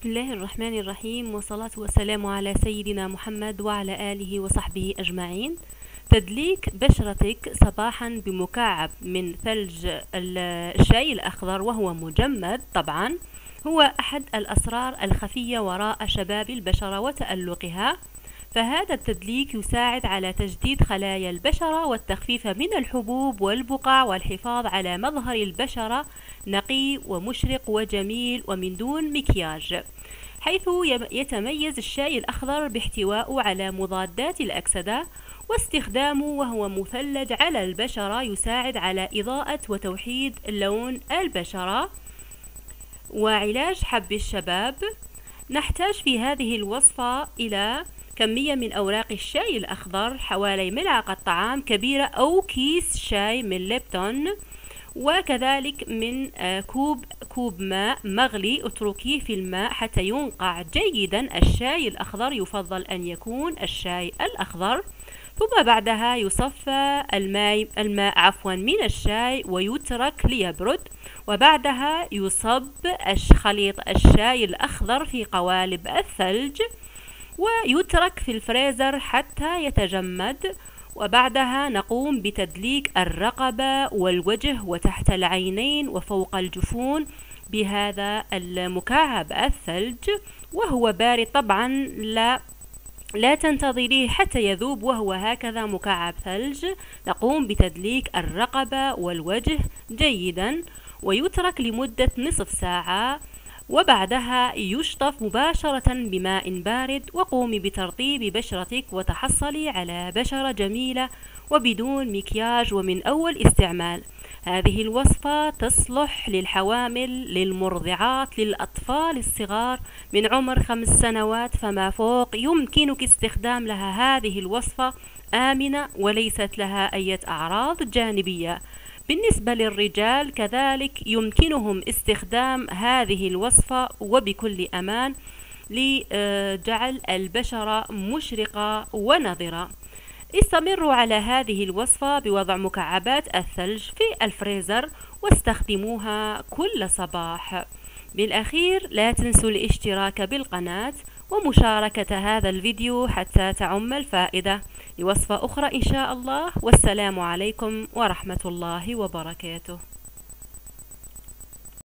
بسم الله الرحمن الرحيم، والصلاة والسلام على سيدنا محمد وعلى آله وصحبه أجمعين. تدليك بشرتك صباحا بمكعب من ثلج الشاي الأخضر وهو مجمد طبعا هو أحد الأسرار الخفية وراء شباب البشرة وتألقها. فهذا التدليك يساعد على تجديد خلايا البشرة والتخفيف من الحبوب والبقع والحفاظ على مظهر البشرة نقي ومشرق وجميل ومن دون مكياج، حيث يتميز الشاي الأخضر باحتوائه على مضادات الأكسدة، واستخدامه وهو مثلج على البشرة يساعد على إضاءة وتوحيد لون البشرة. وعلاج حب الشباب، نحتاج في هذه الوصفة إلى كمية من أوراق الشاي الأخضر حوالي ملعقة طعام كبيرة أو كيس شاي من ليبتون، وكذلك من كوب ماء مغلي اتركيه في الماء حتى ينقع جيدا. الشاي الأخضر يفضل أن يكون الشاي الأخضر، ثم بعدها يصفى الماء من الشاي ويترك ليبرد، وبعدها يصب خليط الشاي الأخضر في قوالب الثلج ويترك في الفريزر حتى يتجمد. وبعدها نقوم بتدليك الرقبة والوجه وتحت العينين وفوق الجفون بهذا المكعب الثلج وهو بارد طبعا، لا تنتظريه حتى يذوب وهو هكذا مكعب ثلج. نقوم بتدليك الرقبة والوجه جيدا ويترك لمدة نصف ساعة، وبعدها يشطف مباشرة بماء بارد. وقومي بترطيب بشرتك وتحصلي على بشرة جميلة وبدون مكياج ومن أول استعمال. هذه الوصفة تصلح للحوامل، للمرضعات، للأطفال الصغار من عمر 5 سنوات فما فوق. يمكنك استخدام لها هذه الوصفة آمنة وليست لها أي أعراض جانبية. بالنسبة للرجال كذلك يمكنهم استخدام هذه الوصفة وبكل أمان لجعل البشرة مشرقة ونضرة. استمروا على هذه الوصفة بوضع مكعبات الثلج في الفريزر واستخدموها كل صباح. بالأخير لا تنسوا الاشتراك بالقناة ومشاركة هذا الفيديو حتى تعم الفائدة لوصفة أخرى إن شاء الله. والسلام عليكم ورحمة الله وبركاته.